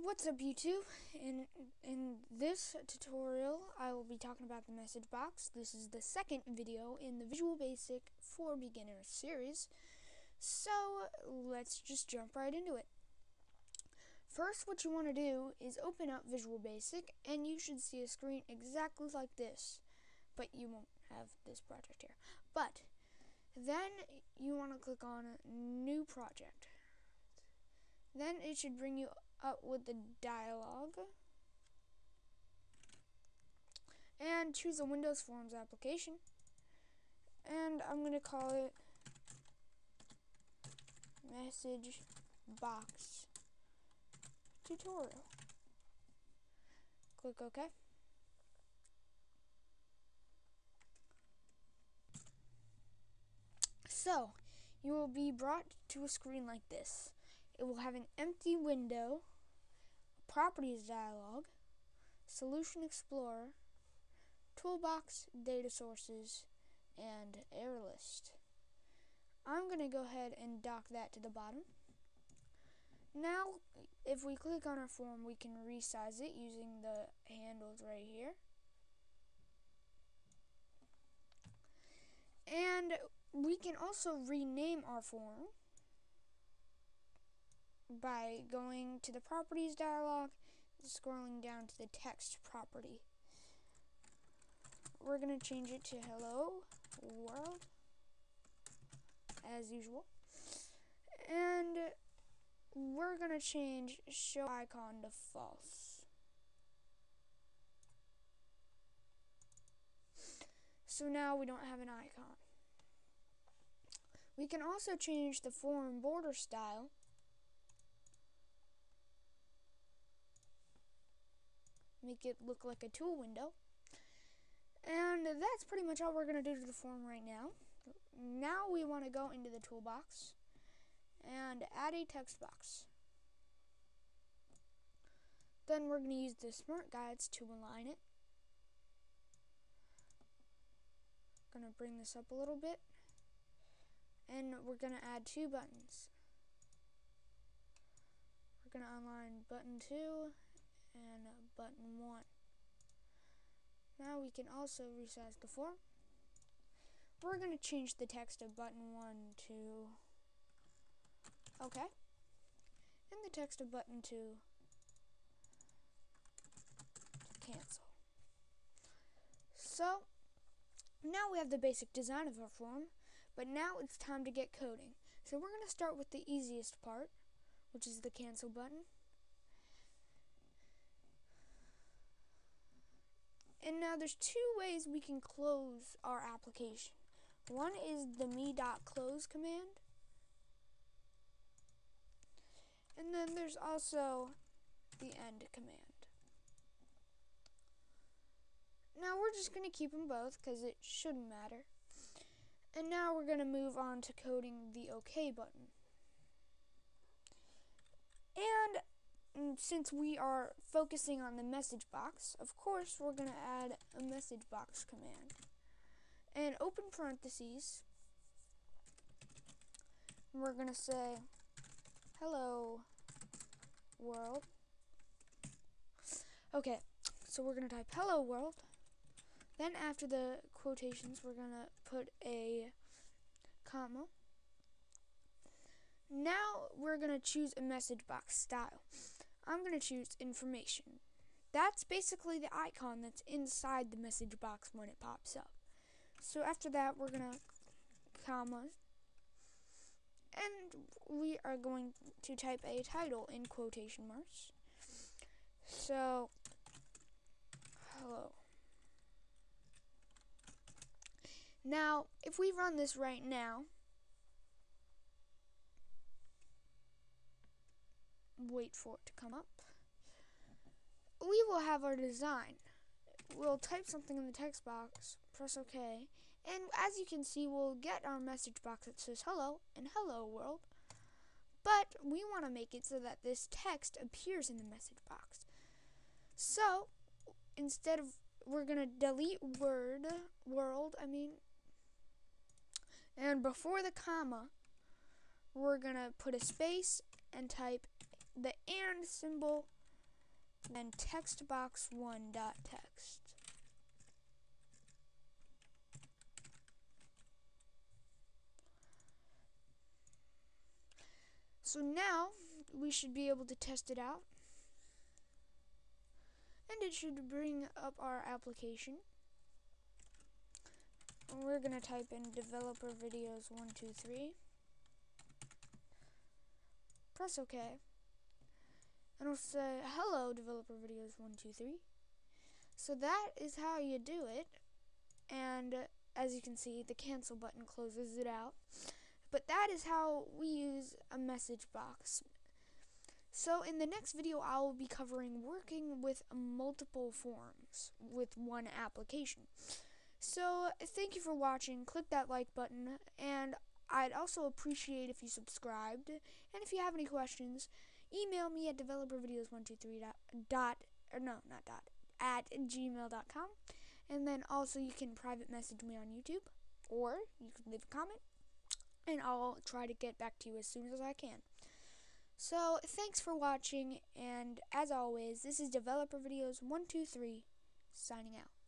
What's up, YouTube? In this tutorial, I will be talking about the message box. This is the second video in the Visual Basic for Beginners series. So let's just jump right into it. First, what you want to do is open up Visual Basic, and you should see a screen exactly like this. But you won't have this project here. But then you want to click on New Project. Then it should bring you up with the dialog, and choose a Windows Forms application, and I'm going to call it MessageBox Tutorial. Click OK. So you will be brought to a screen like this. It will have an empty window, Properties dialog, Solution Explorer, Toolbox, Data Sources, and Error List. I'm going to go ahead and dock that to the bottom. Now, if we click on our form, we can resize it using the handles right here. And we can also rename our form by going to the Properties dialog, scrolling down to the Text property. We're going to change it to Hello World, as usual. And we're going to change Show Icon to False. So now we don't have an icon. We can also change the form border style make it look like a tool window. And that's pretty much all we're going to do to the form right now. Now we want to go into the toolbox and add a text box. Then we're going to use the smart guides to align it. Going to bring this up a little bit. And we're going to add two buttons. We're going to align button 2 and button 1. Now we can also resize the form. We're going to change the text of button 1 to OK, and the text of button 2 to cancel. So now we have the basic design of our form, but now it's time to get coding. So we're going to start with the easiest part, which is the cancel button. And now there's two ways we can close our application. One is the me.close command. And then there's also the end command. Now we're just going to keep them both because it shouldn't matter. And now we're going to move on to coding the OK button. And since we are focusing on the message box, of course we're going to add a message box command. And open parentheses, we're going to say hello world. Okay, so we're going to type hello world. Then after the quotations, we're going to put a comma. Now we're going to choose a message box style. I'm going to choose information. That's basically the icon that's inside the message box when it pops up. So after that, we're going to comma, and we are going to type a title in quotation marks. So, hello. Now, if we run this right now, wait for it to come up, we will have our design. We'll type something in the text box, press OK, and as you can see, we'll get our message box that says hello and hello world. But we want to make it so that this text appears in the message box. So instead of, we're going to delete world, and before the comma, we're going to put a space and type the and symbol then textbox1.text. So now we should be able to test it out, and it should bring up our application. We're going to type in developer videos 123, press OK, and it'll say hello developer videos 123. So that is how you do it, and as you can see, the cancel button closes it out. But that is how we use a message box. So in the next video, I will be covering working with multiple forms with one application. So thank you for watching. Click that like button, and I'd also appreciate if you subscribed. And if you have any questions, email me at developervideos123 at gmail.com. And then also you can private message me on YouTube, or you can leave a comment, and I'll try to get back to you as soon as I can. So thanks for watching, and as always, this is Developer Videos 123 signing out.